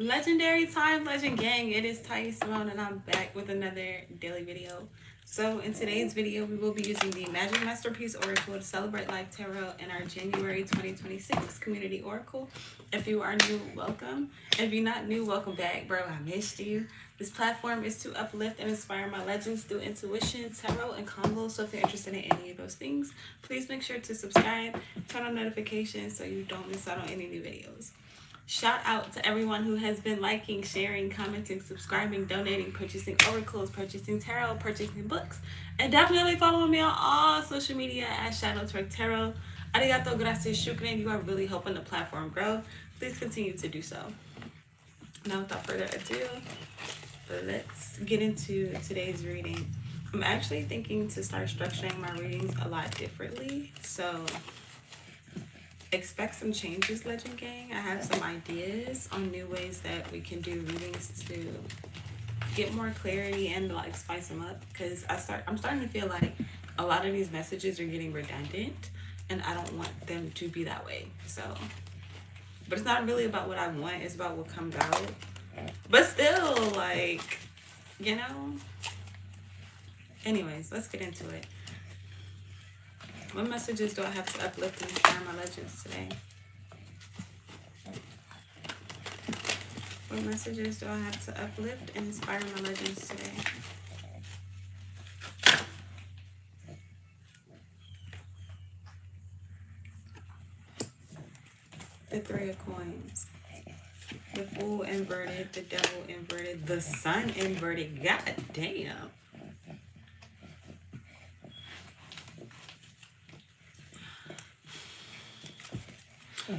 Legendary time, legend gang. It is Ty Simone, and I'm back with another daily video. So in today's video, we will be using the Magic Masterpiece Oracle to celebrate Life Tarot in our January 2026 Community Oracle. If you are new, welcome. If you're not new, welcome back, bro. I missed you. This platform is to uplift and inspire my legends through intuition, tarot, and combos. So if you're interested in any of those things, please make sure to subscribe, turn on notifications so you don't miss out on any new videos. Shout out to everyone who has been liking, sharing, commenting, subscribing, donating, purchasing oracles, purchasing tarot, purchasing books, and definitely following me on all social media at Twerk Tarot. Arigato, gracias, shukran. You are really helping the platform grow. Please continue to do so. Now, without further ado, let's get into today's reading. I'm actually thinking to start structuring my readings a lot differently, so expect some changes, Legend Gang. I have some ideas on new ways that we can do readings to get more clarity and like spice them up, because I'm starting to feel like a lot of these messages are getting redundant and I don't want them to be that way. So, but it's not really about what I want, it's about what comes out. But still, like, you know, anyways, let's get into it. What messages do I have to uplift and inspire my legends today? What messages do I have to uplift and inspire my legends today? The Three of Coins. The Fool inverted, the Devil inverted, the Sun inverted. God damn.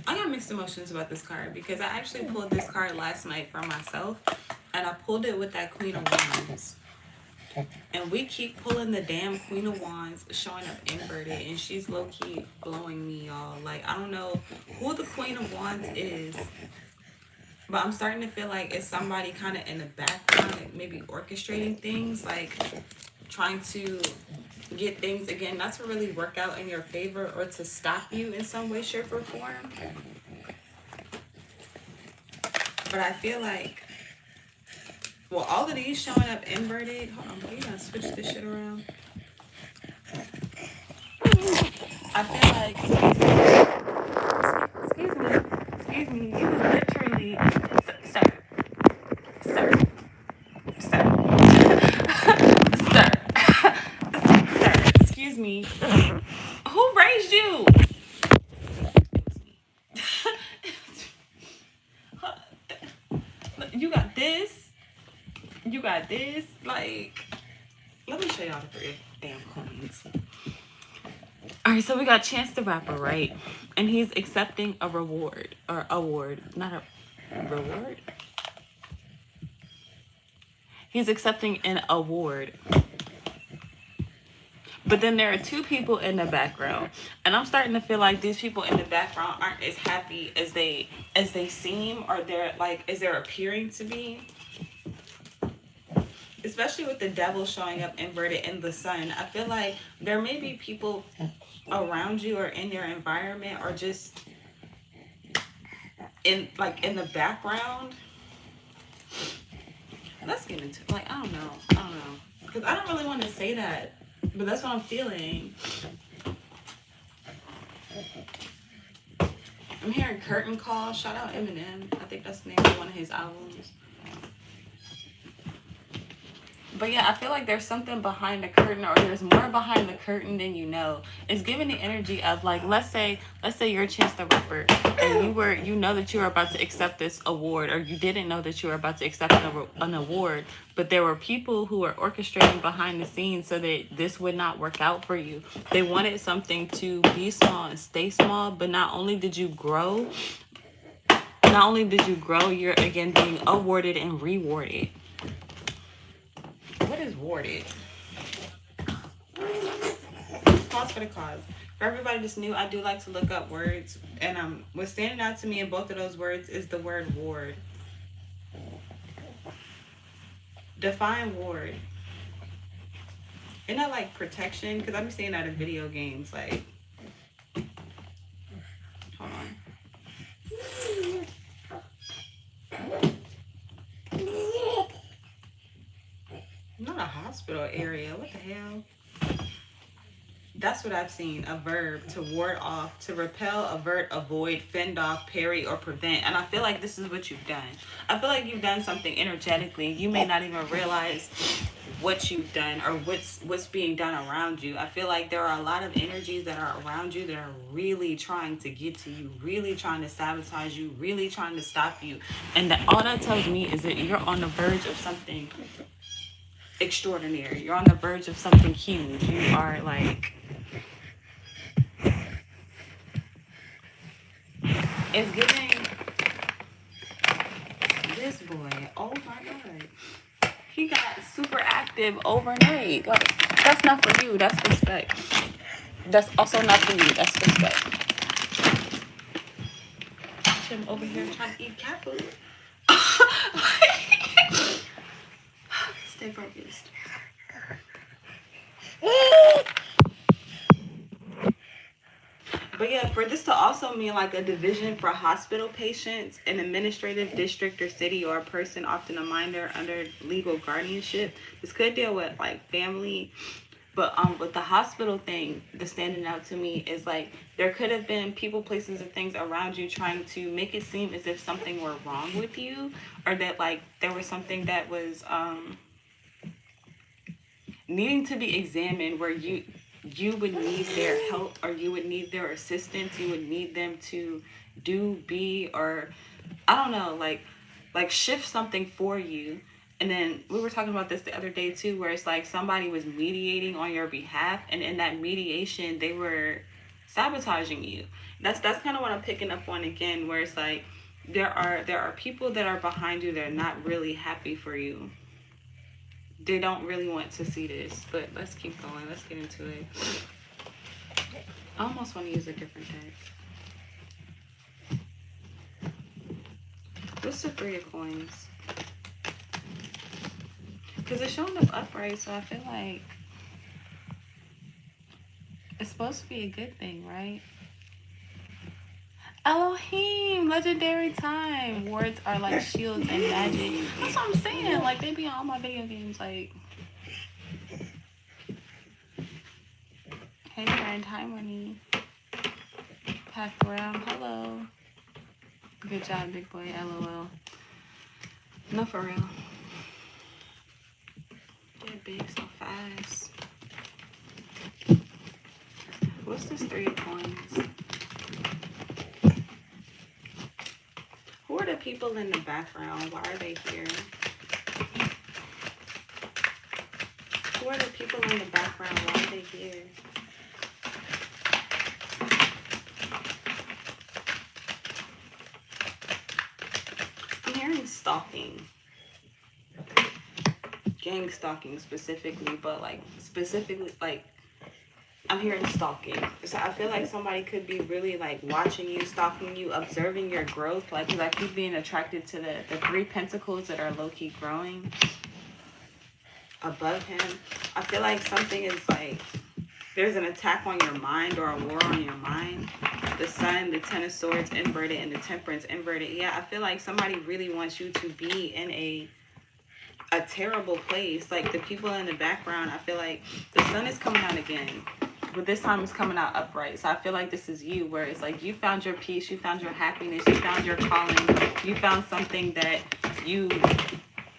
I got mixed emotions about this card because I actually pulled this card last night for myself, and I pulled it with that Queen of Wands. And we keep pulling the damn Queen of Wands showing up inverted, and she's low-key blowing me, y'all. Like, I don't know who the Queen of Wands is, but I'm starting to feel like it's somebody kind of in the background, like maybe orchestrating things, like trying to get things, again, not to really work out in your favor or to stop you in some way, shape, or form. But I feel like, well, all of these showing up inverted. Hold on, we're gonna switch this shit around. I feel like, excuse me, you literally, sir, excuse me, who raised you? You got this, like, let me show y'all the three damn coins. All right, so we got Chance the Rapper, right? And he's accepting a reward, or award, not a reward. He's accepting an award. But then there are two people in the background, and I'm starting to feel like these people in the background aren't as happy as they seem, or they're like, as they're appearing to be. Especially with the Devil showing up inverted in the Sun, I feel like there may be people around you or in your environment, or just in the background. Let's get into it. Like, I don't know, because I don't really want to say that, but that's what I'm feeling. I'm hearing Curtain Call. Shout out Eminem. I think that's the name of one of his albums. But yeah, I feel like there's something behind the curtain, or there's more behind the curtain than you know. It's giving the energy of, like, let's say you're Chance the Rapper, and you know that you were about to accept this award, or you didn't know that you were about to accept an award, but there were people who were orchestrating behind the scenes so that this would not work out for you. They wanted something to be small and stay small, but not only did you grow, you're again being awarded and rewarded. What is warded? Pause for the cause. For everybody that's new, I do like to look up words, and what's standing out to me in both of those words is the word ward. Define ward. Isn't that like protection? Because I've been seeing that in video games. Like, hold on. hospital area. What the hell? That's what I've seen. A verb: to ward off, to repel, avert, avoid, fend off, parry, or prevent. And I feel like this is what you've done. I feel like you've done something energetically. You may not even realize what you've done or what's being done around you. I feel like there are a lot of energies that are around you that are really trying to get to you, really trying to sabotage you, really trying to stop you. And that all that tells me is that you're on the verge of something extraordinary. You're on the verge of something huge. You are like, it's giving this boy, oh my god, he got super active overnight. Like, that's not for you, that's respect. That's also not for you, that's respect. Watch him over here trying to eat cat food. Stay focused. But yeah, for this to also mean like a division for hospital patients, an administrative district or city, or a person, often a minor, under legal guardianship. This could deal with like family. But with the hospital thing, the standing out to me is like there could have been people, places, and things around you trying to make it seem as if something were wrong with you, or that like there was something that was needing to be examined, where you would need their help, or you would need their assistance. You would need them to be, or I don't know, like shift something for you. And then we were talking about this the other day too, where it's like somebody was mediating on your behalf, and in that mediation they were sabotaging you. That's kind of what I'm picking up on again, where it's like there are people that are behind you that are not really happy for you. They don't really want to see this, but let's keep going. Let's get into it. I almost want to use a different deck. What's the 3 of coins? Because it's showing up upright, so I feel like it's supposed to be a good thing, right? Elohim, legendary time. Words are like shields and magic. That's what I'm saying. Like, they be on all my video games. Like, hey friend, hi money. Packed around, hello. Good job, big boy, LOL. No, for real. They're big so fast. What's this 3 of coins? Who are the people in the background? Why are they here? Who are the people in the background? Why are they here? I'm hearing stalking. Gang stalking specifically, but like specifically like I'm hearing stalking. So I feel like somebody could be really like watching you, stalking you, observing your growth. Like, because I keep being attracted to the 3 pentacles that are low-key growing above him. I feel like something is like, there's an attack on your mind, or a war on your mind. The Sun, the 10 of Swords inverted, and the Temperance inverted. Yeah, I feel like somebody really wants you to be in a terrible place. Like the people in the background, I feel like the Sun is coming out again, but this time it's coming out upright. So I feel like this is you, where it's like you found your peace, you found your happiness, you found your calling, you found something that you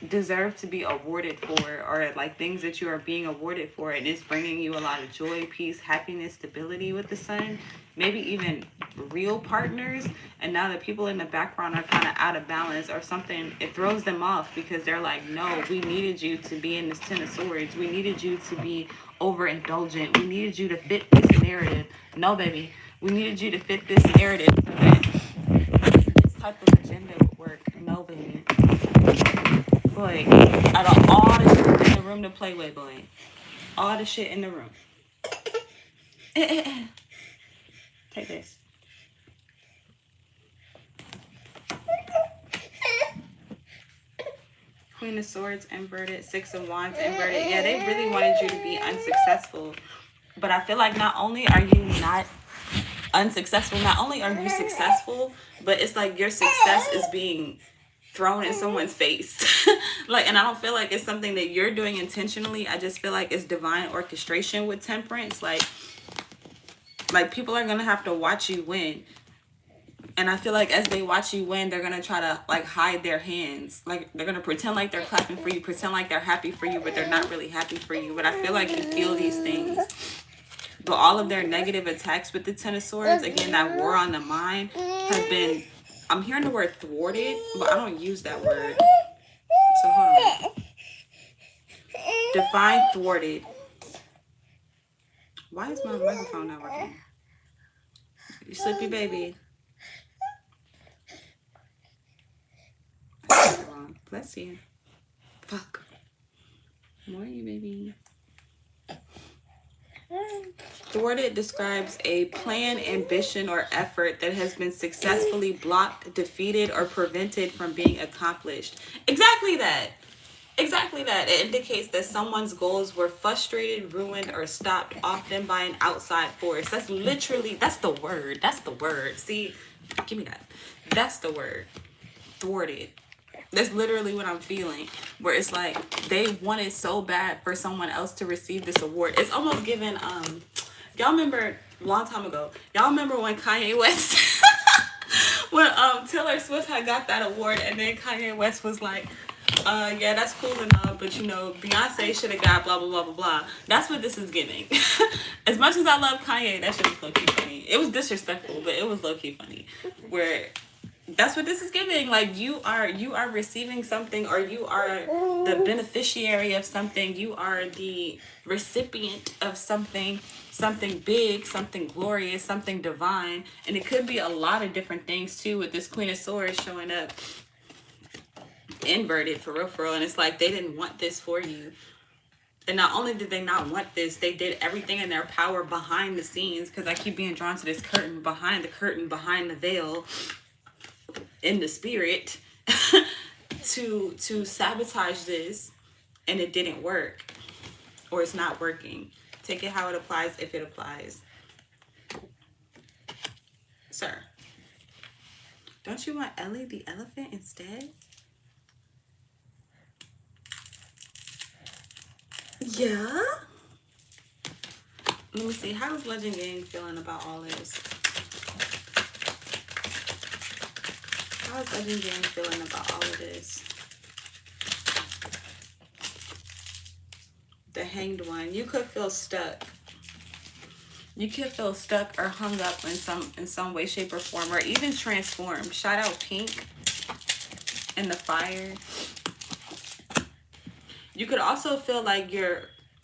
deserve to be awarded for, or like things that you are being awarded for, and it's bringing you a lot of joy, peace, happiness, stability with the Sun, maybe even real partners. And now the people in the background are kind of out of balance or something. It throws them off because they're like, no, we needed you to be in this 10 of Swords, we needed you to be overindulgent, we needed you to fit this narrative. No, baby, we needed you to fit this narrative so that this type of agenda would work. No, baby. Boy, out of all the shit in the room to play with, boy. All the shit in the room. Take this. Queen of Swords inverted, 6 of Wands inverted. Yeah, they really wanted you to be unsuccessful. But I feel like not only are you not unsuccessful, not only are you successful, but it's like your success is being thrown in someone's face. Like, and I don't feel like it's something that you're doing intentionally. I just feel like it's divine orchestration with temperance. Like people are gonna have to watch you win. And I feel like as they watch you win, they're gonna try to like hide their hands. Like they're gonna pretend like they're clapping for you, pretend like they're happy for you, but they're not really happy for you. But I feel like you feel these things. But all of their negative attacks with the Ten of Swords, again, that war on the mind, have been, I'm hearing the word thwarted, but I don't use that word. So hold on. Define thwarted. Why is my microphone not working? You sleepy, baby? Bless you. Fuck. More you, baby. Thwarted describes a plan, ambition, or effort that has been successfully blocked, defeated, or prevented from being accomplished. Exactly that. Exactly that. It indicates that someone's goals were frustrated, ruined, or stopped, often by an outside force. That's literally, that's the word. That's the word. See, give me that. That's the word. Thwarted. That's literally what I'm feeling, where it's like they wanted so bad for someone else to receive this award. It's almost given, y'all remember a long time ago, y'all remember when Kanye West, when Taylor Swift had got that award, and then Kanye West was like, yeah, that's cool enough, but you know, Beyonce should have got blah, blah, blah, blah, blah. That's what this is giving. As much as I love Kanye, that shit was low-key funny. It was disrespectful, but it was low-key funny, where that's what this is giving. Like you are receiving something, or you are the beneficiary of something. You are the recipient of something big, something glorious, something divine. And it could be a lot of different things too, with this Queen of Swords showing up inverted, for real. And it's like they didn't want this for you. And not only did they not want this, they did everything in their power behind the scenes, because I keep being drawn to this curtain, behind the veil, in the spirit, to sabotage this, and it didn't work, or it's not working. Take it how it applies, if it applies. Sir, don't you want Ellie the elephant instead? Yeah. Let me see, how is Legend Gang feeling about all this? How's Legend Gang feeling about all of this? The Hanged One. You could feel stuck. You could feel stuck or hung up in some way, shape, or form, or even transformed. Shout out Pink in the fire. You could also feel like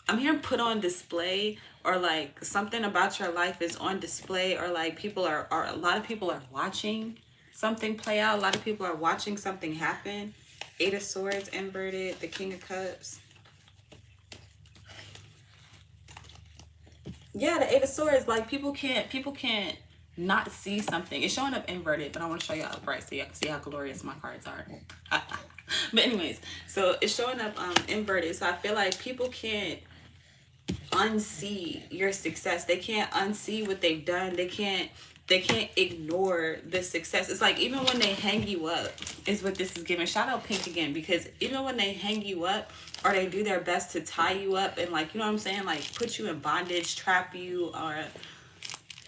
I'm hearing put on display, or like something about your life is on display, or like people are a lot of people are watching something play out. A lot of people are watching something happen. Eight of Swords inverted, the King of Cups. Yeah, the Eight of Swords, like people can't not see something. It's showing up inverted, but I want to show you upright so you can see how glorious my cards are. But anyways, so it's showing up inverted. So I feel like people can't unsee your success. They can't unsee what they've done. They can't ignore the success. It's like even when they hang you up is what this is giving. Shout out Pink again, because even when they hang you up, or they do their best to tie you up and, like, you know what I'm saying, like put you in bondage, trap you, or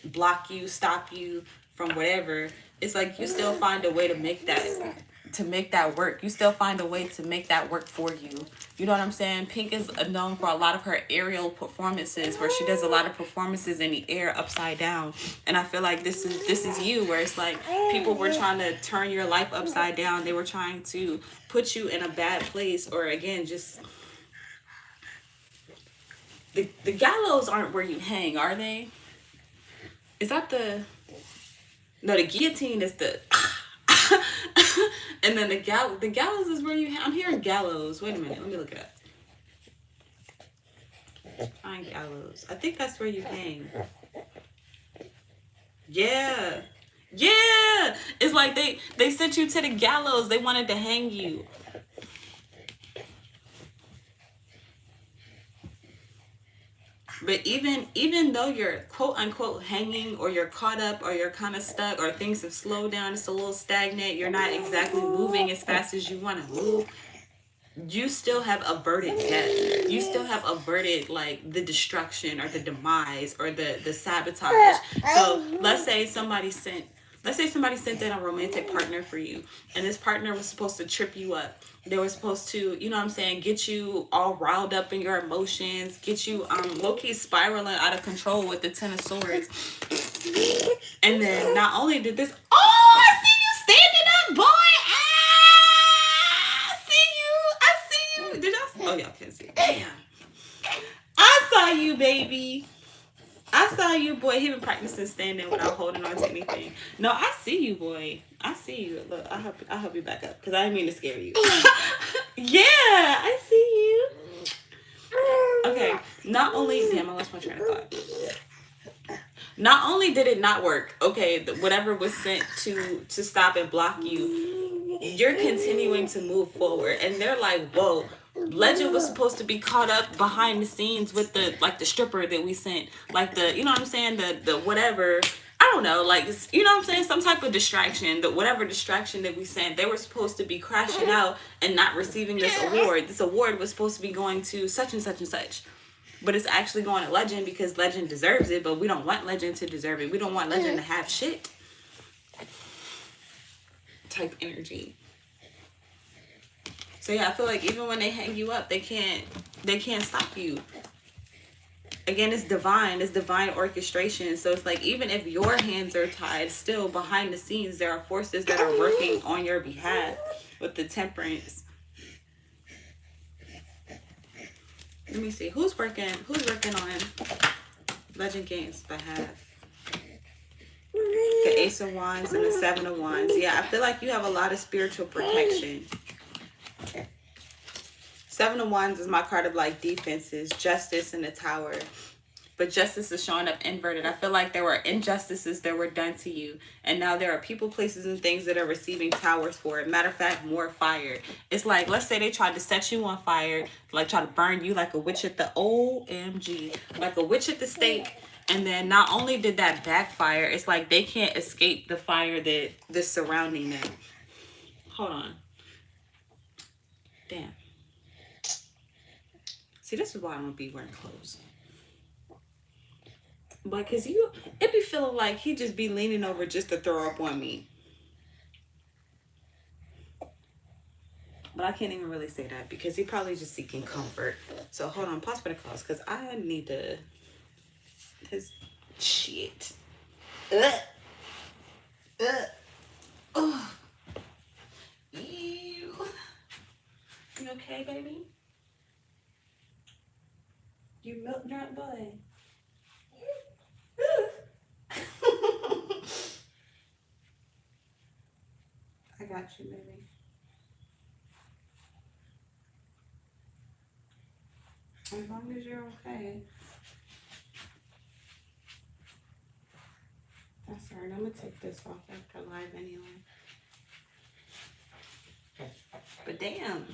block you, stop you from whatever, it's like you still find a way to make that work. You still find a way to make that work for you. You know what I'm saying? Pink is known for a lot of her aerial performances, where she does a lot of performances in the air upside down. And I feel like this is you, where it's like people were trying to turn your life upside down. They were trying to put you in a bad place, or again, just the gallows aren't where you hang, are they? Is that no, the guillotine is the and then the gallows is where you hang. I'm hearing gallows. Wait a minute, let me look it up. Find gallows. I think that's where you hang. Yeah. It's like they sent you to the gallows. They wanted to hang you. But even though you're quote unquote hanging, or you're caught up, or you're kind of stuck, or things have slowed down, it's a little stagnant, you're not exactly moving as fast as you want to move, you still have averted death. You still have averted like the destruction or the demise or the sabotage. So let's say somebody sent in a romantic partner for you, and this partner was supposed to trip you up. They were supposed to, you know what I'm saying, get you all riled up in your emotions, get you low-key spiraling out of control with the Ten of Swords. And then not only did this, oh, I see you standing up, boy. I see you. Did y'all? Oh, y'all can't see. Damn. I saw you, baby. I saw you, boy. He been practicing standing without holding on to anything. No, I see you, boy. I see you. Look, I help you back up because I didn't mean to scare you. Yeah, I see you. Okay. Not only, damn, I lost my train of thought. Not only did it not work, okay, whatever was sent to stop and block you, you're continuing to move forward, and they're like, whoa. Legend was supposed to be caught up behind the scenes with the stripper that we sent, like the, you know what I'm saying, the whatever, I don't know, like, you know what I'm saying, some type of distraction, the whatever distraction that we sent, they were supposed to be crashing out and not receiving this award. This award was supposed to be going to such and such and such, but it's actually going to Legend because Legend deserves it, but we don't want Legend to deserve it. We don't want Legend to have shit type energy. So yeah, I feel like even when they hang you up, they can't stop you. Again, it's divine orchestration. So it's like, even if your hands are tied, still behind the scenes there are forces that are working on your behalf with the Temperance. Let me see, who's working on Legend G.A.N.G's behalf? The Ace of Wands and the Seven of Wands. Yeah, I feel like you have a lot of spiritual protection. Seven of Wands is my card of like defenses, justice, and the Tower. But justice is showing up inverted. I feel like there were injustices that were done to you, and now there are people, places, and things that are receiving towers for it. Matter of fact, more fire. It's like, let's say they tried to set you on fire, like try to burn you like a witch at the OMG, like a witch at the stake. And then not only did that backfire, it's like they can't escape the fire that's surrounding them. Hold on. Damn. See, this is why I don't be wearing clothes. But cause it be feeling like he just be leaning over just to throw up on me. But I can't even really say that because he probably just seeking comfort. So hold on, pause for the cause, cause I need to. His shit. Oh. You okay, baby? You milk drunk boy. I got you, baby. As long as you're okay. That's alright. I'm gonna take this off after live anyway. But damn,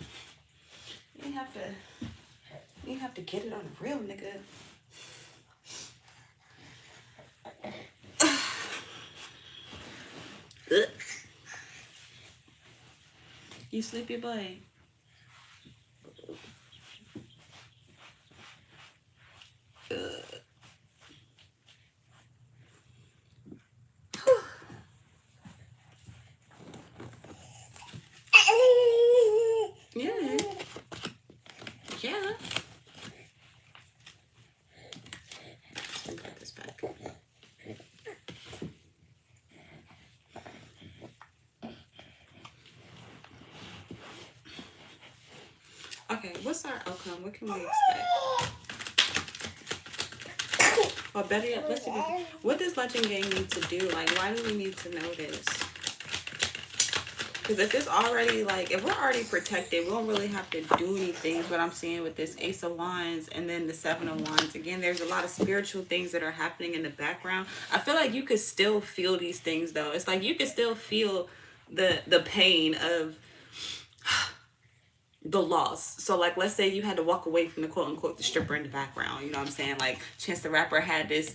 you have to get it on the real, nigga. You sleepy boy? Yeah. Yeah. Let me put this back. Okay, what's our outcome? What can we expect? Or better yet, let's see. What does Legend Gang need to do? Like, why do we need to know this? Because if it's already, like, if we're already protected, we don't really have to do anything. Is what I'm seeing with this Ace of Wands and then the Seven of Wands. Again, there's a lot of spiritual things that are happening in the background. I feel like you could still feel these things, though. It's like you could still feel the pain of the loss. So like, let's say you had to walk away from the quote unquote the stripper in the background, you know what I'm saying? Like Chance the Rapper had this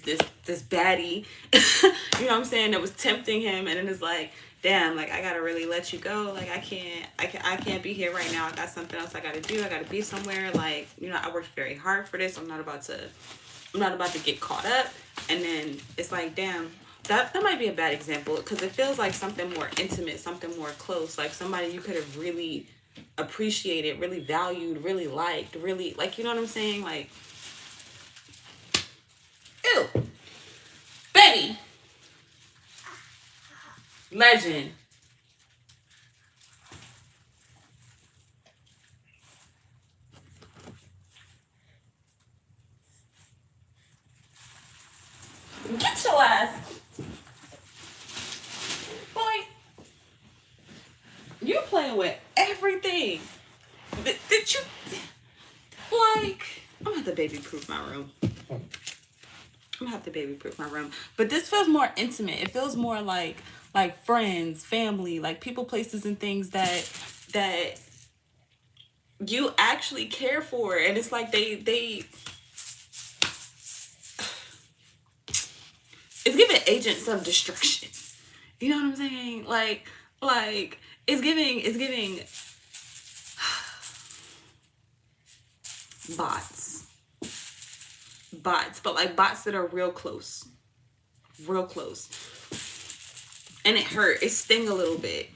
baddie, you know what I'm saying, that was tempting him, and then it's like, damn, like I gotta really let you go. Like I can't be here right now. I got something else I gotta do. I gotta be somewhere. Like, you know, I worked very hard for this. I'm not about to get caught up. And then it's like, damn, that might be a bad example because it feels like something more intimate, something more close, like somebody you could have really appreciated, really valued, really liked, really, like, you know what I'm saying? Like, ew, baby, legend. Get your ass, boy. You playing with everything. Did you, like, I'm gonna have to baby proof my room. I'm gonna have to baby proof my room. But this feels more intimate. It feels more like friends, family, like people, places, and things that you actually care for. And it's like they it's giving agents of destruction. You know what I'm saying? Like it's giving bots. Bots, but like bots that are real close. Real close. And it hurt. It sting a little bit.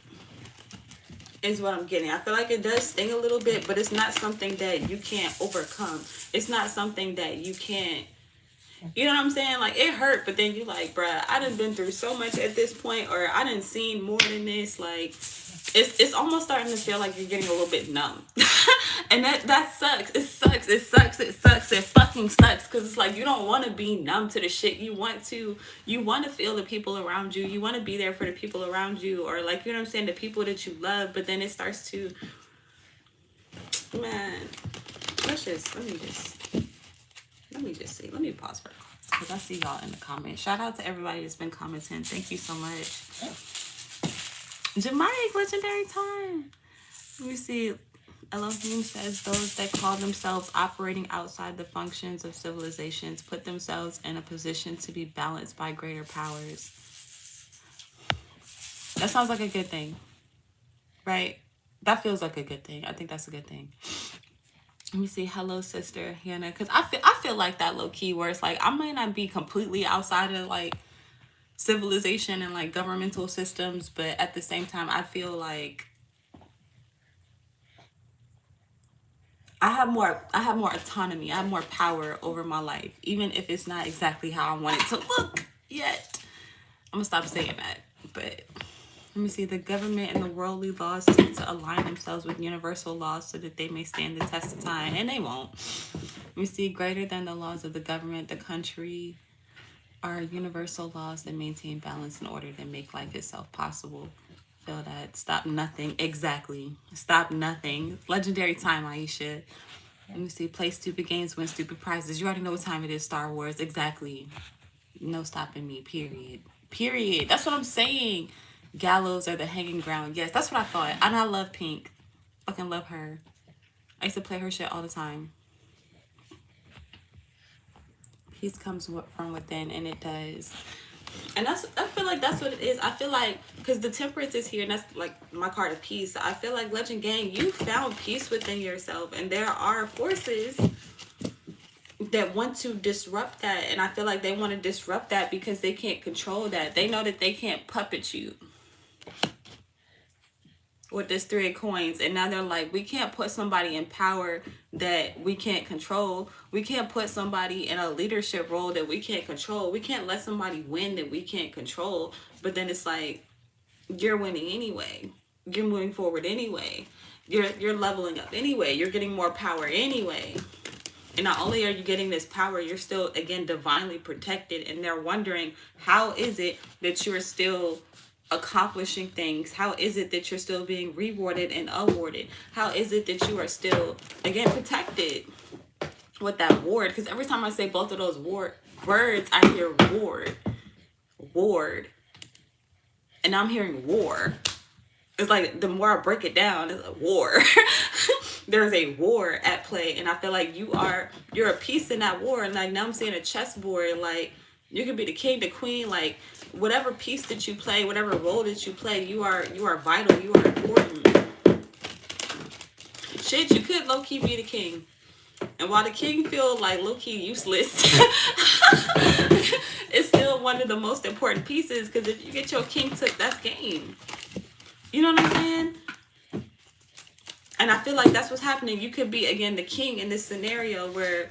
Is what I'm getting. I feel like it does sting a little bit, but it's not something that you can't overcome. It's not something that you can't, you know what I'm saying? Like, it hurt, but then you like, bruh, I done been through so much at this point, or I done seen more than this. Like, it's almost starting to feel like you're getting a little bit numb. And that sucks. It sucks. It sucks. It sucks. It fucking sucks. Cause it's like you don't want to be numb to the shit. You want to feel the people around you. You want to be there for the people around you, or like, you know what I'm saying, the people that you love. But then it starts to, man. Let me just see. Let me pause for because I see y'all in the comments. Shout out to everybody that's been commenting. Thank you so much. Jamari's legendary time. Let me see. Elohim says those that call themselves operating outside the functions of civilizations put themselves in a position to be balanced by greater powers. That sounds like a good thing, right? That feels like a good thing. I think that's a good thing. Let me see. Hello, sister Hannah. Because I feel like that low key where it's like I might not be completely outside of like civilization and like governmental systems, but at the same time, I feel like I have more autonomy. I have more power over my life, even if it's not exactly how I want it to look yet. I'm gonna stop saying that. But let me see. The government and the worldly laws seek to align themselves with universal laws so that they may stand the test of time, and they won't. Let me see. Greater than the laws of the government, the country are universal laws that maintain balance in order to make life itself possible. Feel that. Stop nothing. Exactly. Stop nothing. Legendary time, Aisha. Let me see. Play stupid games, win stupid prizes. You already know what time it is, Star Wars. Exactly. No stopping me. Period. Period. That's what I'm saying. Gallows are the hanging ground. Yes, that's what I thought. And I love Pink. Fucking love her. I used to play her shit all the time. Peace comes from within, and it does. And I feel like that's what it is. I feel like because the temperance is here, and that's like my card of peace. I feel like Legend Gang, you found peace within yourself, and there are forces that want to disrupt that, and I feel like they want to disrupt that because they can't control that. They know that they can't puppet you with this 3 of coins, and now they're like, we can't put somebody in power that we can't control. We can't put somebody in a leadership role that we can't control. We can't let somebody win that we can't control. But then it's like, you're winning anyway. You're moving forward anyway. You're leveling up anyway. You're getting more power anyway. And not only are you getting this power, you're still, again, divinely protected. And they're wondering, how is it that you're still accomplishing things? How is it that you're still being rewarded and awarded? How is it that you are still, again, protected with that ward? Because every time I say both of those words, I hear ward. And I'm hearing war. It's like the more I break it down, it's a war. there's a war at play, and I feel like you're a piece in that war. And like now I'm seeing a chessboard, like you could be the king, the queen, like whatever piece that you play, whatever role that you play, you are vital, you are important. Shit, you could low-key be the king. And while the king feel like low-key useless, it's still one of the most important pieces, because if you get your king took, that's game. You know what I'm saying? And I feel like that's what's happening. You could be, again, the king in this scenario where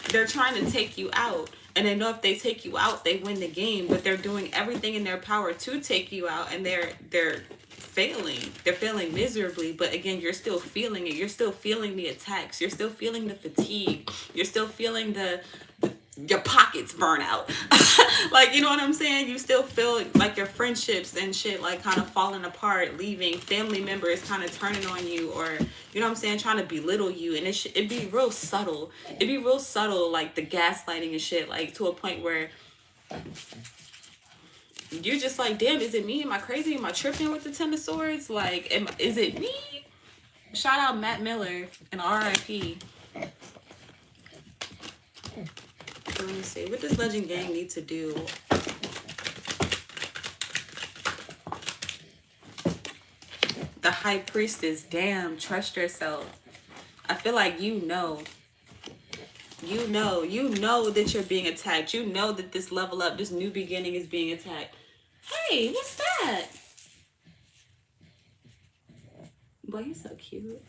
they're trying to take you out. And they know if they take you out, they win the game. But they're doing everything in their power to take you out. And they're failing. They're failing miserably. But again, you're still feeling it. You're still feeling the attacks. You're still feeling the fatigue. You're still feeling your pockets burn out. Like, you know what I'm saying? You still feel like your friendships and shit like kind of falling apart, leaving, family members kind of turning on you, or you know what I'm saying, trying to belittle you. And it'd be real subtle. It'd be real subtle, like the gaslighting and shit, like to a point where you're just like, damn, is it me? Am I crazy? Am I tripping with the Ten of Swords? Like, is it me? Shout out Matt Miller and R.I.P. Let me see. What does Legend Gang need to do? The High Priestess. Damn, trust yourself. I feel like you know that you're being attacked. You know that this level up, this new beginning is being attacked. Hey, what's that? Boy, you're so cute.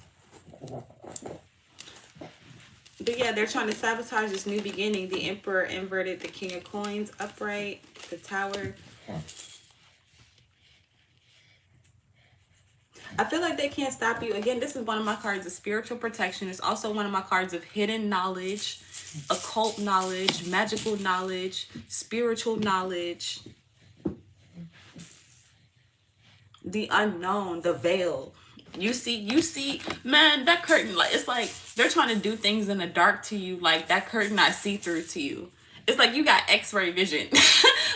But yeah, they're trying to sabotage this new beginning. The Emperor inverted, the King of Coins upright, the Tower. I feel like they can't stop you. Again, this is one of my cards of spiritual protection. It's also one of my cards of hidden knowledge, occult knowledge, magical knowledge, spiritual knowledge. The unknown, the veil. You see, man, that curtain, like, it's like they're trying to do things in the dark to you. Like that curtain, not see through to you. It's like you got X-ray vision.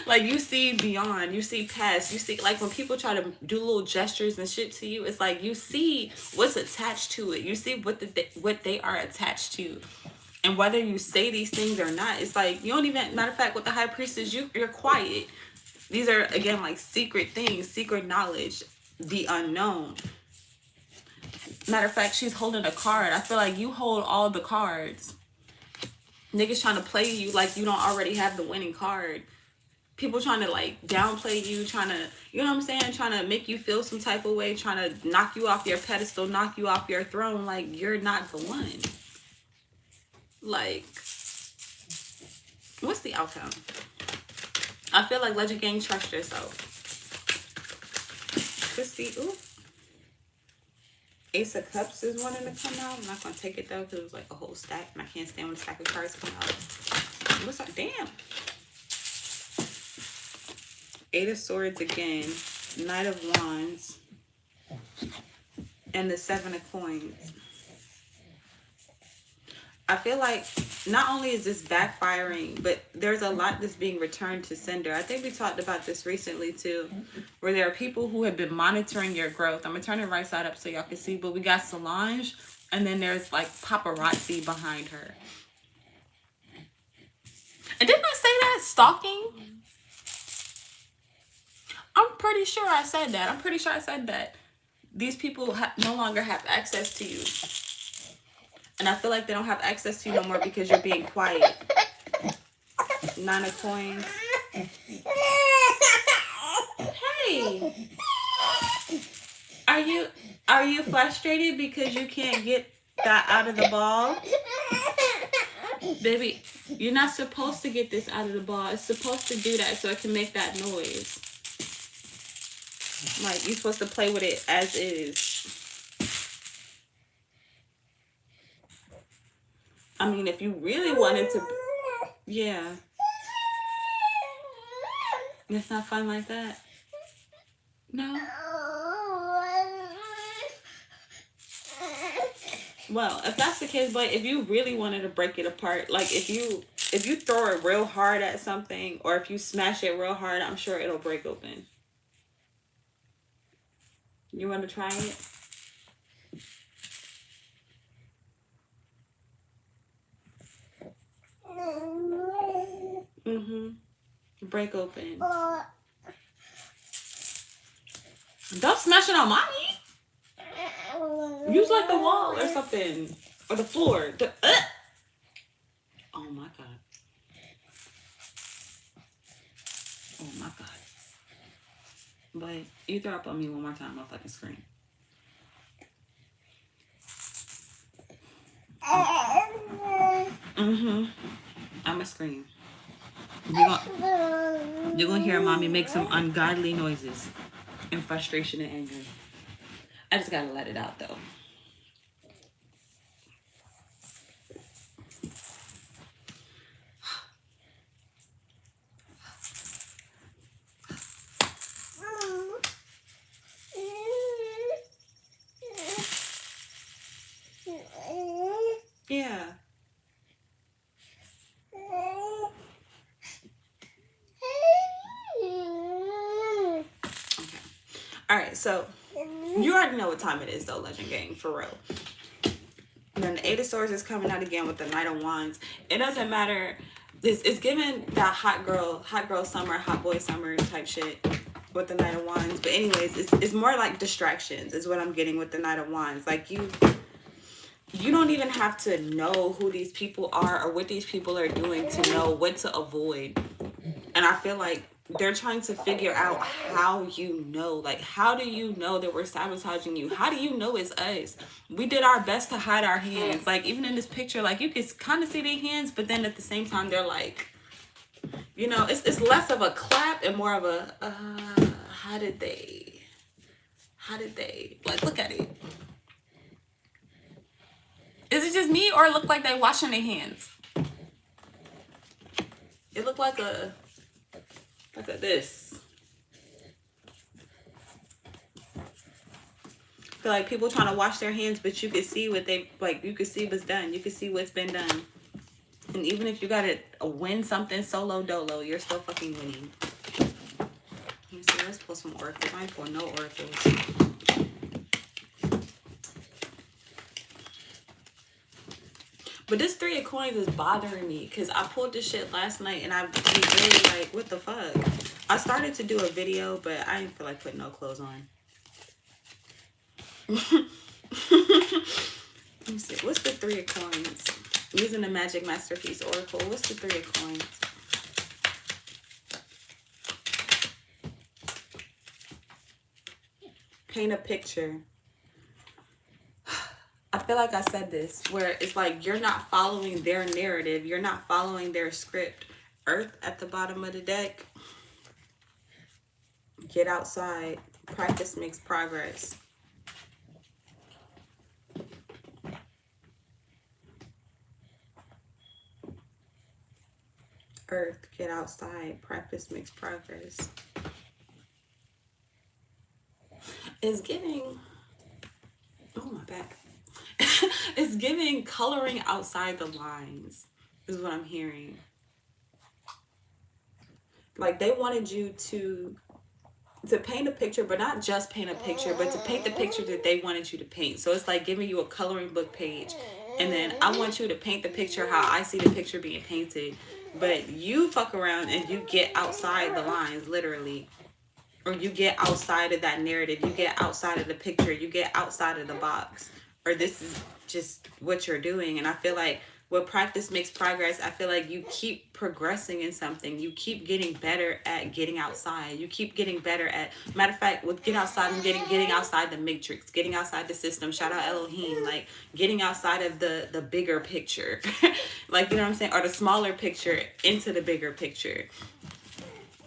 Like you see beyond, you see past, you see, like when people try to do little gestures and shit to you, it's like you see what's attached to it. You see what they are attached to. And whether you say these things or not, it's like you don't even, matter of fact, with the High Priestess, you're quiet. These are, again, like secret things, secret knowledge, the unknown. Matter of fact, she's holding a card. I feel like you hold all the cards. Niggas trying to play you like you don't already have the winning card. People trying to like downplay you, trying to, you know what I'm saying, trying to make you feel some type of way, trying to knock you off your pedestal, knock you off your throne, like you're not the one. Like, what's the outcome? I feel like Legend Gang, trust yourself. Christy, ooh. Ace of Cups is wanting to come out. I'm not going to take it though because it was like a whole stack and I can't stand when a stack of cards come out. What's up? Damn. Eight of Swords again. Knight of Wands. And the Seven of Coins. I feel like not only is this backfiring, but there's a lot that's being returned to sender. I think we talked about this recently too, where there are people who have been monitoring your growth. I'm going to turn it right side up so y'all can see, but we got Solange, and then there's like paparazzi behind her. And didn't I say that? Stalking? I'm pretty sure I said that. These people no longer have access to you. And I feel like they don't have access to you no more because you're being quiet. Nine of Coins. Hey. Are you frustrated because you can't get that out of the ball? Baby, you're not supposed to get this out of the ball. It's supposed to do that so it can make that noise. Like, you're supposed to play with it as is. I mean, if you really wanted to, yeah. It's not fun like that. No. Well, if that's the case, but if you really wanted to break it apart, like if you throw it real hard at something, or if you smash it real hard, I'm sure it'll break open. You want to try it? break open. Don't smash it on mommy. Use like the wall or something. Or the floor. Oh my god. Oh my god. But you throw up on me one more time, I'll fucking scream. I'ma scream. You're gonna hear mommy make some ungodly noises in frustration and anger. I just gotta let it out though. Yeah. Okay. Alright, so you already know what time it is though, Legend Gang, for real. And then the Eight of Swords is coming out again with the Knight of Wands. It doesn't matter. It's given that hot girl summer, hot boy summer type shit with the Knight of Wands. But anyways, it's more like distractions is what I'm getting with the Knight of Wands. Like you don't even have to know who these people are or what these people are doing to know what to avoid. And I feel like they're trying to figure out how you know. Like, how do you know that we're sabotaging you? How do you know it's us? We did our best to hide our hands. Like, even in this picture, like, you can kind of see their hands, but then at the same time, they're like, you know, it's less of a clap and more of a, how did they, like, look at it. Is it just me or it look like they washing their hands? It looked like a this. I feel like people trying to wash their hands, but you can see what they, like, you can see what's done. You can see what's been done. And even if you gotta win something solo dolo, you're still fucking winning. Let me see, let's pull some oracles. I ain't pull no oracles. But this Three of Coins is bothering me because I pulled this shit last night and I was really like, what the fuck? I started to do a video, but I didn't feel like putting no clothes on. Let me see. What's the Three of Coins? Using the Magic Masterpiece Oracle. What's the Three of Coins? Paint a picture. I feel like I said this, where it's like you're not following their narrative. You're not following their script. Earth at the bottom of the deck. Get outside. Practice makes progress. Earth, get outside. Practice makes progress. It's giving... Oh, my back. It's giving coloring outside the lines is what I'm hearing. Like they wanted you to paint a picture, but not just paint a picture, but to paint the picture that they wanted you to paint. So it's like giving you a coloring book page, and then I want you to paint the picture how I see the picture being painted, but you fuck around and you get outside the lines, literally. Or you get outside of that narrative, you get outside of the picture, you get outside of the box. Or this is just what you're doing. And I feel like with practice makes progress. I feel like you keep progressing in something. You keep getting better at getting outside. You keep getting better at, matter of fact, with get outside and getting outside the matrix, getting outside the system. Shout out Elohim, like getting outside of the bigger picture. Like, you know what I'm saying? Or the smaller picture into the bigger picture.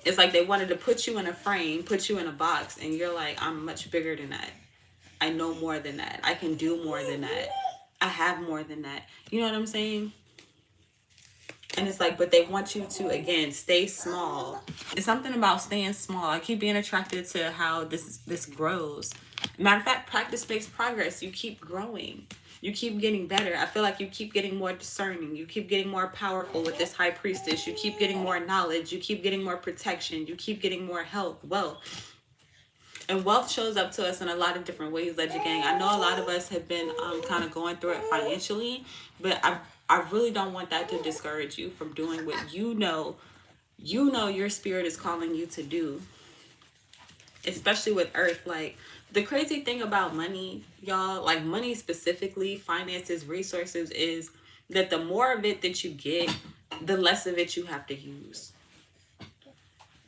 It's like they wanted to put you in a frame, put you in a box, and you're like, I'm much bigger than that. I know more than that. I can do more than that. I have more than that. You know what I'm saying? And it's like, but they want you to, again, stay small. It's something about staying small. I keep being attracted to how this grows. Matter of fact, practice makes progress. You keep growing. You keep getting better. I feel like you keep getting more discerning. You keep getting more powerful with this high priestess. You keep getting more knowledge. You keep getting more protection. You keep getting more health, wealth. And wealth shows up to us in a lot of different ways, Legend Gang. I know a lot of us have been kind of going through it financially, but I really don't want that to discourage you from doing what you know you know your spirit is calling you to do, especially with Earth. Like, the crazy thing about money, y'all, like money specifically, finances, resources, is that the more of it that you get, the less of it you have to use.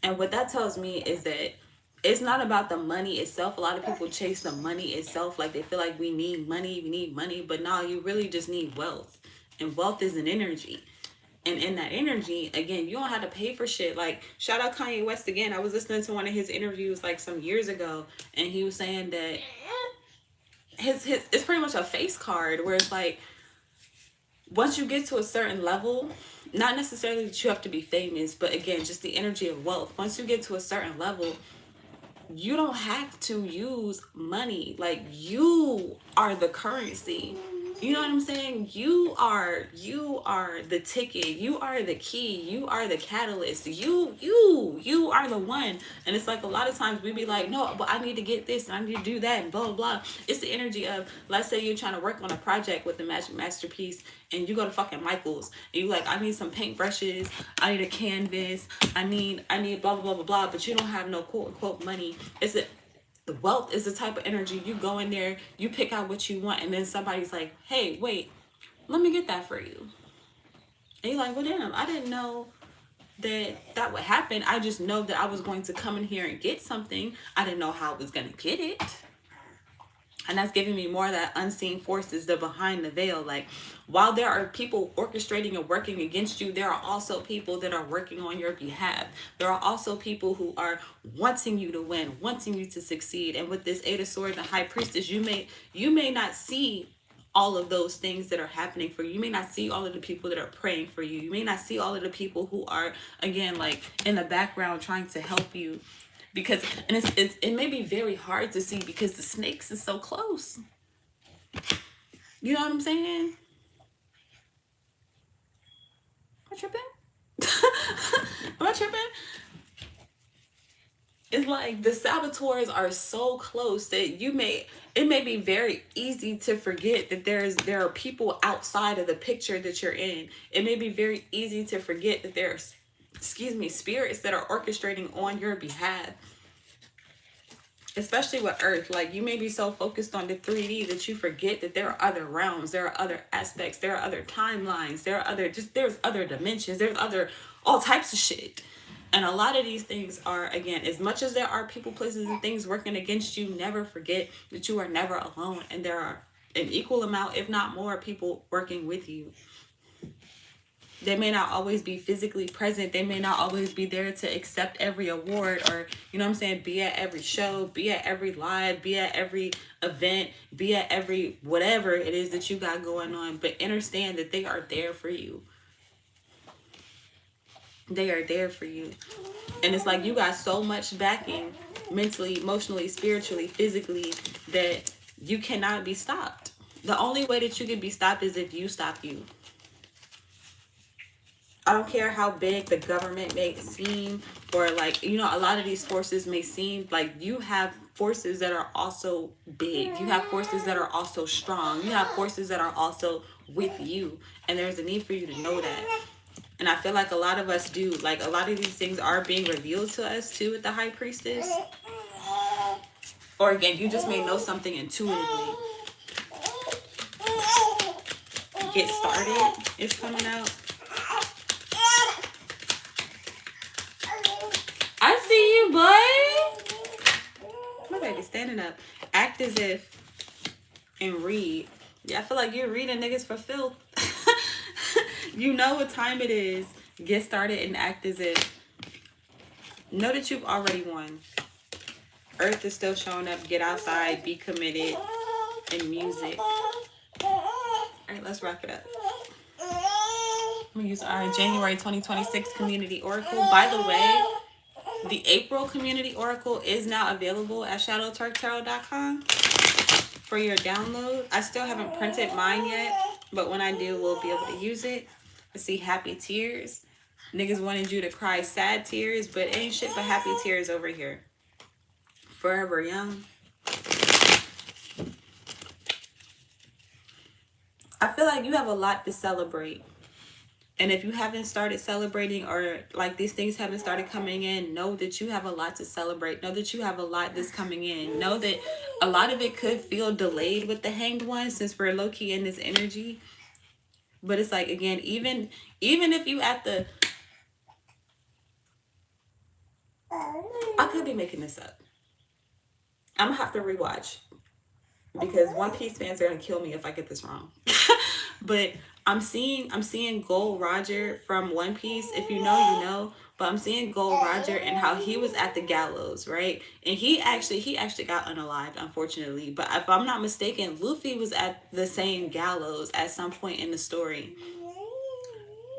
And what that tells me is that it's not about the money itself. A lot of people chase the money itself, like they feel like we need money, but no, you really just need wealth. And wealth is an energy. And in that energy, again, you don't have to pay for shit. Like, shout out Kanye West again. I was listening to one of his interviews like some years ago, and he was saying that his it's pretty much a face card where it's like, once you get to a certain level, not necessarily that you have to be famous, but again, just the energy of wealth. Once you get to a certain level, you don't have to use money. Like, you are the currency. You know what I'm saying? You are the ticket. You are the key. You are the catalyst. You are the one. And it's like, a lot of times we be like, no, but I need to get this and I need to do that and blah, blah, blah. It's the energy of, let's say you're trying to work on a project with the Magic Masterpiece and you go to fucking Michael's and you like, I need some paintbrushes, I need a canvas, I need blah, blah, blah, blah, blah, but you don't have no quote unquote money. The wealth is the type of energy you go in there, you pick out what you want, and then somebody's like, hey, wait, let me get that for you. And you're like, well, damn, I didn't know that would happen. I just know that I was going to come in here and get something. I didn't know how I was going to get it. And that's giving me more of that unseen forces, the behind the veil. Like, while there are people orchestrating and working against you, there are also people that are working on your behalf. There are also people who are wanting you to win, wanting you to succeed. And with this Eight of Swords and High Priestess, you may not see all of those things that are happening for you. You may not see all of the people that are praying for you. You may not see all of the people who are, again, like in the background trying to help you. Because, and it may be very hard to see because the snakes is so close. You know what I'm saying? Am I tripping? Am I tripping? It's like the saboteurs are so close that it may be very easy to forget that there are people outside of the picture that you're in. It may be very easy to forget that there's, spirits that are orchestrating on your behalf. Especially with Earth, like, you may be so focused on the 3D that you forget that there are other realms, there are other aspects, there are other timelines, there's other dimensions, there's all types of shit. And a lot of these things are, again, as much as there are people, places, and things working against you, never forget that you are never alone, and there are an equal amount, if not more, people working with you. They may not always be physically present. They may not always be there to accept every award or, you know what I'm saying, be at every show, be at every live, be at every event, be at every whatever it is that you got going on. But understand that they are there for you. They are there for you. And it's like you got so much backing mentally, emotionally, spiritually, physically, that you cannot be stopped. The only way that you can be stopped is if you stop you. I don't care how big the government may seem, or like, you know, a lot of these forces may seem like, you have forces that are also big. You have forces that are also strong. You have forces that are also with you. And there's a need for you to know that. And I feel like a lot of us do. Like, a lot of these things are being revealed to us too with the High Priestess. Or again, you just may know something intuitively. Get Started is coming out. I see you, boy. My baby's standing up. Act as if and read. Yeah, I feel like you're reading niggas for filth. You know what time it is. Get started and act as if. Know that you've already won. Earth is still showing up. Get outside. Be committed. And music. Alright, let's wrap it up. I'm going to use our January 2026 Community Oracle. By the way, the April Community Oracle is now available at shadowtwerktarot.com for your download. I still haven't printed mine yet, but when I do, we'll be able to use it. I see happy tears. Niggas wanted you to cry sad tears, but ain't shit but happy tears over here. Forever young. I feel like you have a lot to celebrate. And if you haven't started celebrating, or like these things haven't started coming in, know that you have a lot to celebrate. Know that you have a lot that's coming in. Know that a lot of it could feel delayed with the Hanged One, since we're low-key in this energy. But it's like, again, even if you at the, I could be making this up. I'm gonna have to rewatch, because One Piece fans are gonna kill me if I get this wrong. But I'm seeing Gold Roger from One Piece. If you know, you know. But I'm seeing Gold Roger and how he was at the gallows, right? And he actually got unalived, unfortunately. But if I'm not mistaken, Luffy was at the same gallows at some point in the story.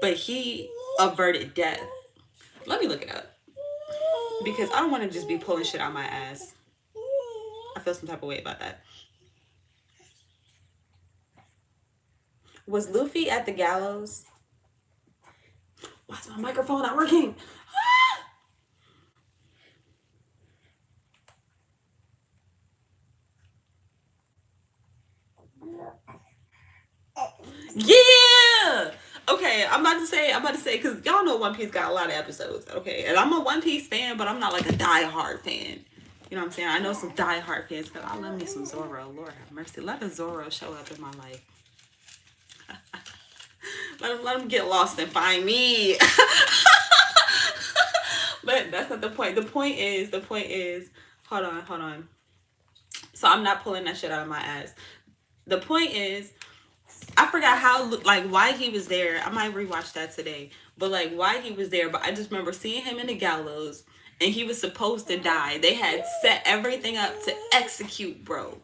But he averted death. Let me look it up, because I don't want to just be pulling shit out my ass. I feel some type of way about that. Was Luffy at the gallows? Why is my microphone not working? Yeah. Okay, I'm about to say, because y'all know One Piece got a lot of episodes. Okay, and I'm a One Piece fan, but I'm not like a die-hard fan. You know what I'm saying? I know some die-hard fans, because I love me some Zoro. Lord have mercy. Let a Zoro show up in my life. Let him get lost and find me. But that's not the point. The point is, hold on. So I'm not pulling that shit out of my ass. The point is, I forgot how, like, why he was there. I might rewatch that today. But, like, why he was there. But I just remember seeing him in the gallows, and he was supposed to die. They had set everything up to execute, bro.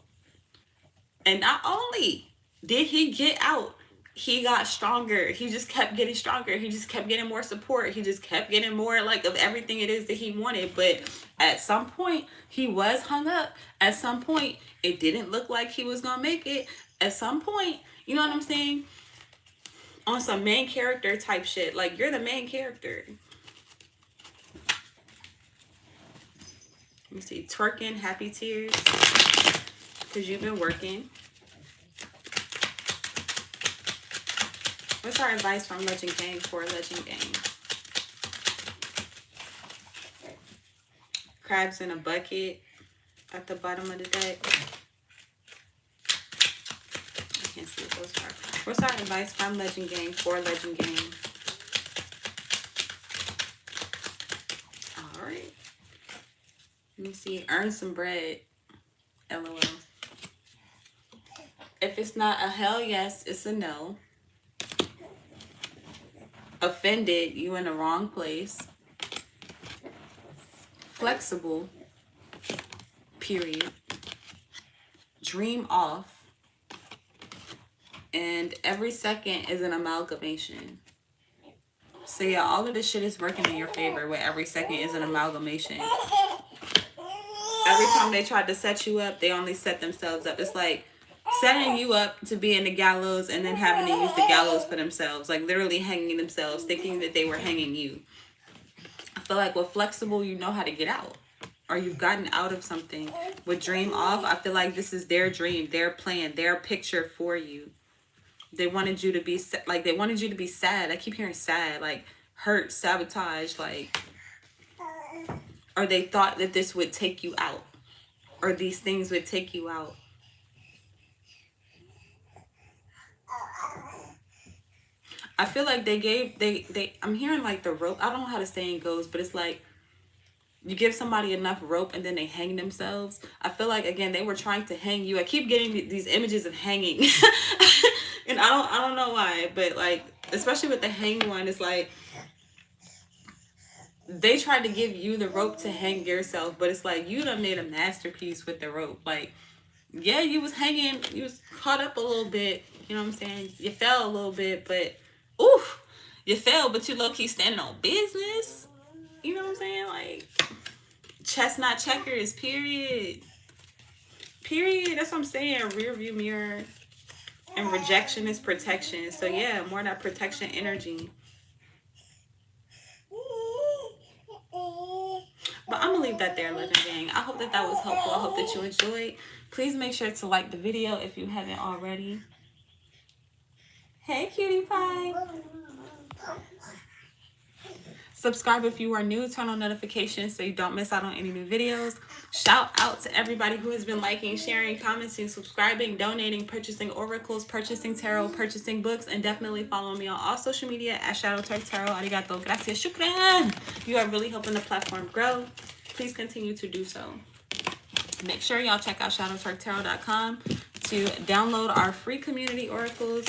And not only did he get out, he got stronger. He just kept getting stronger. He just kept getting more support. He just kept getting more, like, of everything it is that he wanted. But at some point, he was hung up. At some point, it didn't look like he was going to make it. At some point, you know what I'm saying? On some main character type shit. Like, you're the main character. Let me see. Twerking, happy tears. Because you've been working. What's our advice from Legend Gang for Legend Gang? Crabs in a bucket at the bottom of the deck. I can't see what those are. What's our advice from Legend Gang for Legend Gang? Alright. Let me see. Earn some bread. LOL. If it's not a hell yes, it's a no. Offended, you in the wrong place. Flexible, period. Dream off. And every second is an amalgamation. So yeah, all of this shit is working in your favor, where every second is an amalgamation. Every time they tried to set you up, they only set themselves up. It's like setting you up to be in the gallows and then having to use the gallows for themselves. Like literally hanging themselves, thinking that they were hanging you. I feel like with flexible, you know how to get out. Or you've gotten out of something. With dream off, I feel like this is their dream, their plan, their picture for you. They wanted you to be like, they wanted you to be sad. I keep hearing sad, like hurt, sabotage, like, or they thought that this would take you out, or these things would take you out. I feel like I'm hearing like the rope. I don't know how the saying goes, but it's like you give somebody enough rope and then they hang themselves. I feel like, again, they were trying to hang you. I keep getting these images of hanging. And I don't know why, but like, especially with the hang one, it's like they tried to give you the rope to hang yourself, but it's like you done made a masterpiece with the rope. Like, yeah, you was hanging, you was caught up a little bit, you know what I'm saying? You fell a little bit, but oof, you fell, but you low-key standing on business. You know what I'm saying? Like, chestnut checkers, period. Period. That's what I'm saying. Rear view mirror. And rejection is protection. So yeah, more of that protection energy. But I'm gonna leave that there, Legend Gang. I hope that that was helpful. I hope that you enjoyed. Please make sure to like the video if you haven't already. Hey, cutie pie. Subscribe if you are new. Turn on notifications so you don't miss out on any new videos. Shout out to everybody who has been liking, sharing, commenting, subscribing, donating, purchasing oracles, purchasing tarot, purchasing books, and definitely follow me on all social media at Twerk Tarot. Arigato, gracias, shukran. You are really helping the platform grow. Please continue to do so. Make sure y'all check out twerktarot.com to download our free community oracles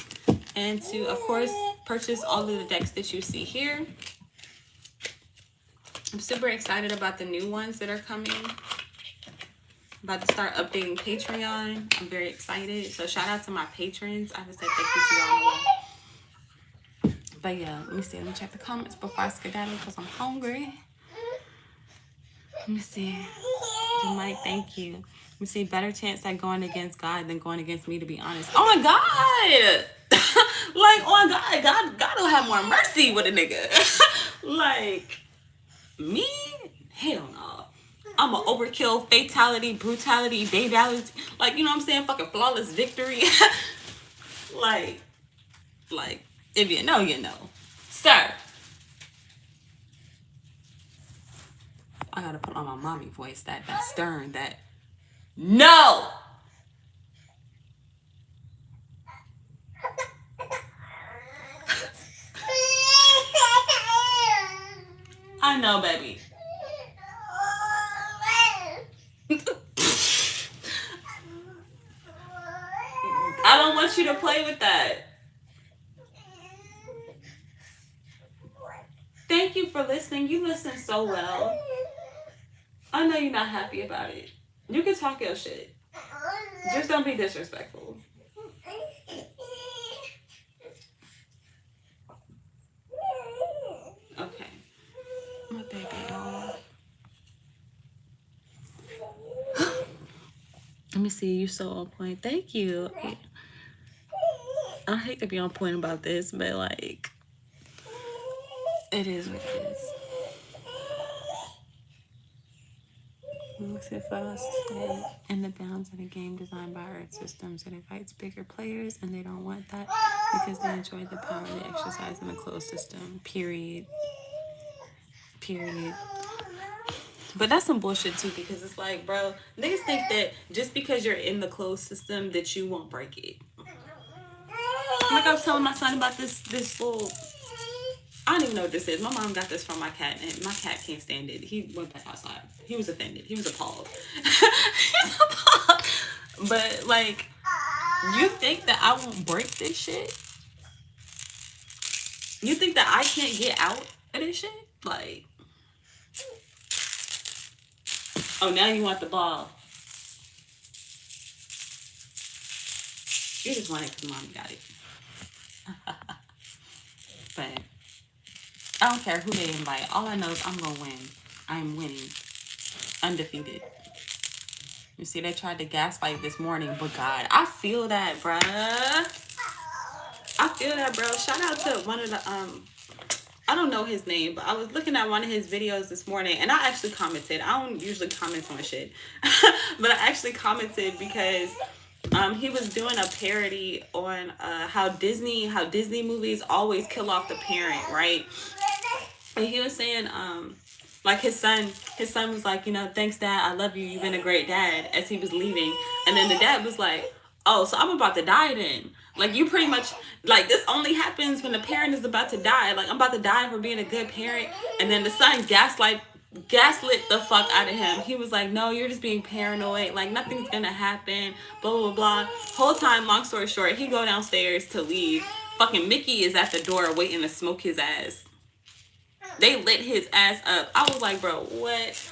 and to, of course, purchase all of the decks that you see here. I'm super excited about the new ones that are coming. About to start updating Patreon. I'm very excited. So shout out to my patrons. I haven't said thank you to y'all in a while. But yeah, let me see. Let me check the comments before I skedaddle because I'm hungry. Let me see. Mike, thank you. Let me see. Better chance at going against God than going against me, to be honest. Oh my God. Like, oh my God. God will have more mercy with a nigga. Like, me? Hell no. I'm a overkill, fatality, brutality, babality. Like, you know what I'm saying? Fucking flawless victory. like, if you know, you know. Sir. I gotta put on my mommy voice, that stern, that no. I know, baby. I don't want you to play with that. Thank you for listening. You listen so well. I know you're not happy about it. You can talk your shit. Just don't be disrespectful. Okay. My baby, y'all. Let me see. You so on point. Thank you. I hate to be on point about this, but like, it is what it is. If us stay in the bounds of the game designed by Earth systems, it invites bigger players, and they don't want that because they enjoy the power they exercise in a closed system. Period. But that's some bullshit too, because it's like, bro, niggas think that just because you're in the closed system that you won't break it. Like I was telling my son about this little, I don't even know what this is. My mom got this from my cat, and my cat can't stand it. He went back outside. He was offended. He was appalled. He's appalled. But like, you think that I won't break this shit? You think that I can't get out of this shit? Like, oh, now you want the ball. You just want it because mommy got it. But I don't care who they invite. All I know is I'm going to win. I am winning. Undefeated. You see, they tried to gaslight this morning, but God, I feel that, bruh. I feel that, bro. Shout out to one of the, I don't know his name, but I was looking at one of his videos this morning, and I actually commented. I don't usually comment on shit, but I actually commented because he was doing a parody on how Disney movies always kill off the parent, right? And he was saying, like his son was like, you know, thanks dad, I love you, you've been a great dad, as he was leaving. And then the dad was like, oh, so I'm about to die then. Like, you pretty much, like, this only happens when the parent is about to die. Like, I'm about to die for being a good parent. And then the son gaslit the fuck out of him. He was like, no, you're just being paranoid. Like, nothing's gonna happen. Blah, blah, blah. Whole time, long story short, he go downstairs to leave. Fucking Mickey is at the door waiting to smoke his ass. They lit his ass up. I was like, bro, what?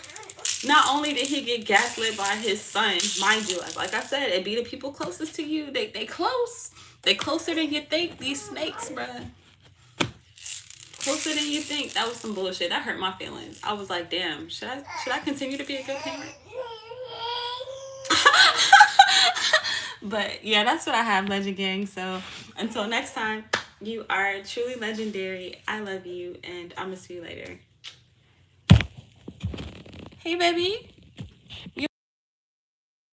Not only did he get gaslit by his son, mind you, like I said, it be the people closest to you. They close. They closer than you think. These snakes, bruh. Closer than you think. That was some bullshit. That hurt my feelings. I was like, damn, should I continue to be a good parent? But yeah, that's what I have, Legend Gang. So until next time, you are truly legendary. I love you, and I'm gonna see you later. Hey, baby.